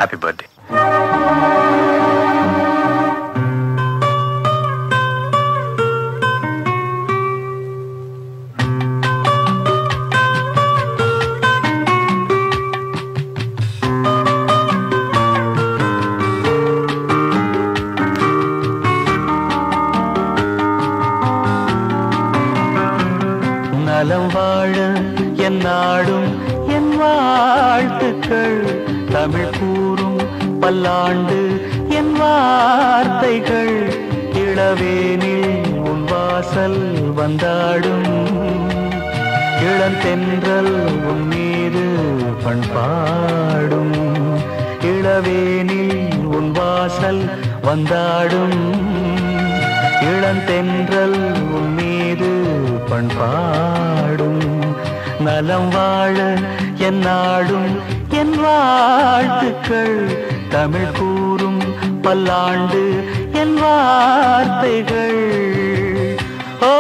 Happy birthday. நலம் வாழ என் நாடும் என் வாழ்த்துக்கள், தமிழ் கூறும் பல்லாண்டு என் வார்த்தைகள், இளவேனில் உன் வாசல் வந்தாடும், இளந்தென்றல் உன் மீது பண்பாடும், இளவேனில் உன் வாசல் வந்தாடும், இளந்தென்றல் உன் மீது பண்பாடும், நலம் வாழ என் நாடும் என் வாழ்த்துக்கள், தமிழ் கூறும் பல்லாண்டு என் வார்த்தைகள். ஓ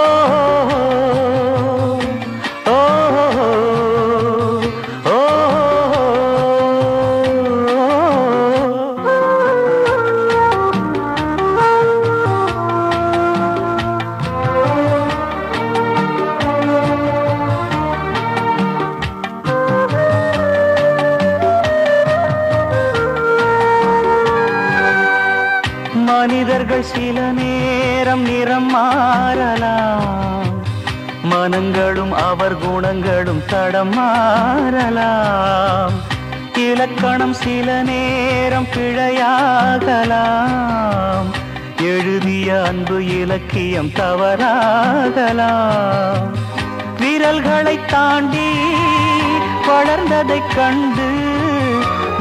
மனிதர்கள் சில நேரம் நிறம் மாறலாம், மனங்களும் அவர் குணங்களும் தடம் மாறலாம், இலக்கணம் சில நேரம் பிழையாகலாம், எழுதிய அன்பு இலக்கியம் தவறாகலாம், விரல்களை தாண்டி வளர்ந்ததைக் கண்டு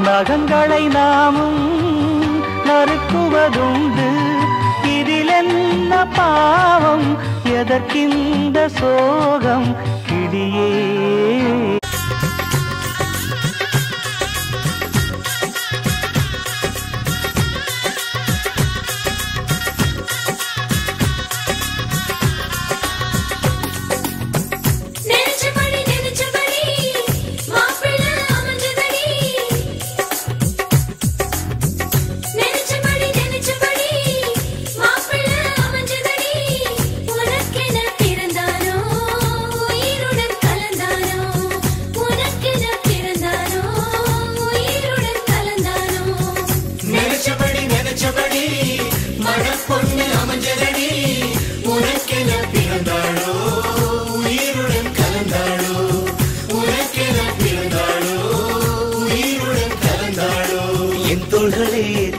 நகங்களை நாமும் நறுக்குவதுண்டு, இதில் என்ன பாவம், எதற்கிந்த சோகம் கிடியே.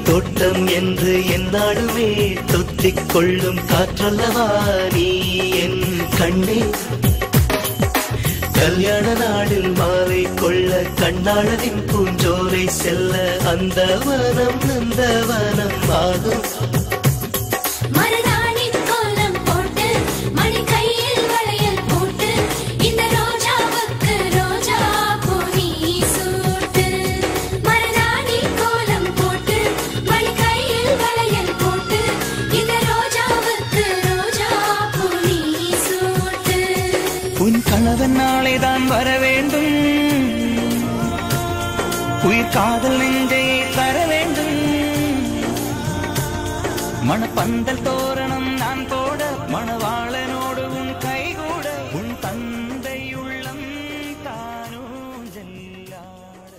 தோட்டம் என்று என்னாலுமே தொத்திக் கொள்ளும் காற்றல்லவா நீ என் கண்ணே, கல்யாண நாளில் மாலை கொள்ள கண்ணாளரின் பூஞ்சோரை செல்ல அந்த வனம் ஆகும். கணவன் நாளைதான் வர வேண்டும், உயிர் காதல் நெஞ்சை தர வேண்டும், மணப்பந்தல் தோரணம் நான் போட மணவாளனோடு உன் கைகூட, உன் தந்தை உள்ளம் தானோ ஜல்லாட.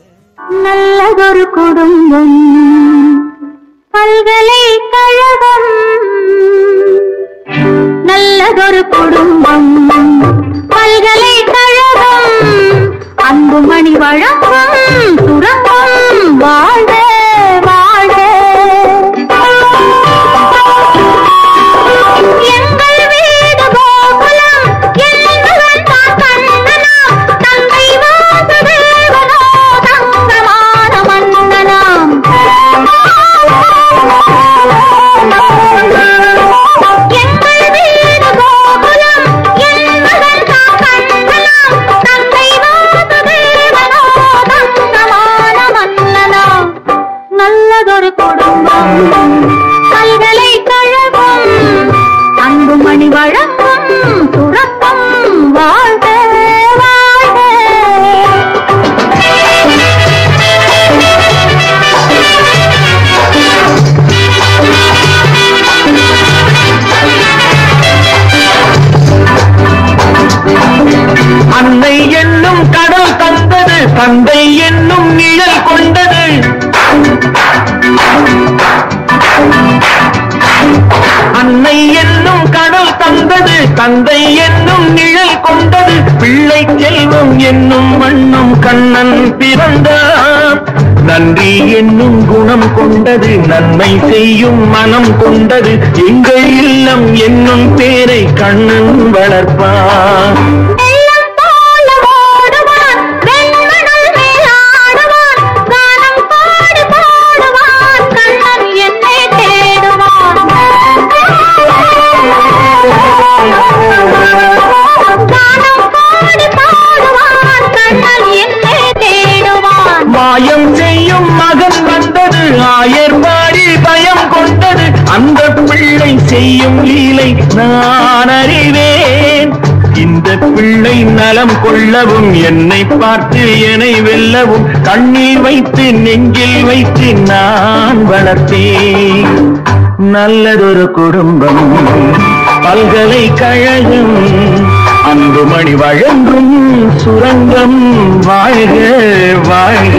நல்லதொரு குடும்பம் பல்கலைக்கழகம், நல்லதொரு குடும்பம் பல்கலைக்கழகம், அன்புமணி வழங்கும் சுரங்கம் வாழ்க வாழ்க. எங்கள் வீடு கோகுலம் என்பவன் தான் கண்ணனாம், தந்தை வாசுதேவனோ தங்கமான மன்னனாம். எங்கள் வீடு கோகுலம் என்பவன் தான் கண்ணனாம், தந்தை வாசுதேவனோ பிள்ளை செல்வம் என்னும் மண்ணும் கண்ணன் பிறந்தான். நன்றி என்னும் குணம் கொண்டது, நன்மை செய்யும் மனம் கொண்டது, எங்கள் இல்லம் என்னும் பேரை கண்ணன் வளர்ப்பான். மாயம் செய்யும் மகன் வந்தது, ஆயர்பாடி பயம் கொண்டது, அந்த பிள்ளை செய்யும் லீலை நான் அறிவேன். இந்த பிள்ளை நலம் கொள்ளவும், என்னை பார்த்து என்னை வெல்லவும், கண்ணில் வைத்து நெஞ்சில் வைத்து நான் வளர்த்தேன். நல்லதொரு குடும்பம், பல்கலைக்கழகம், அன்புமணி வழங்கும் சுரங்கம், வாழ்க வாழ்க.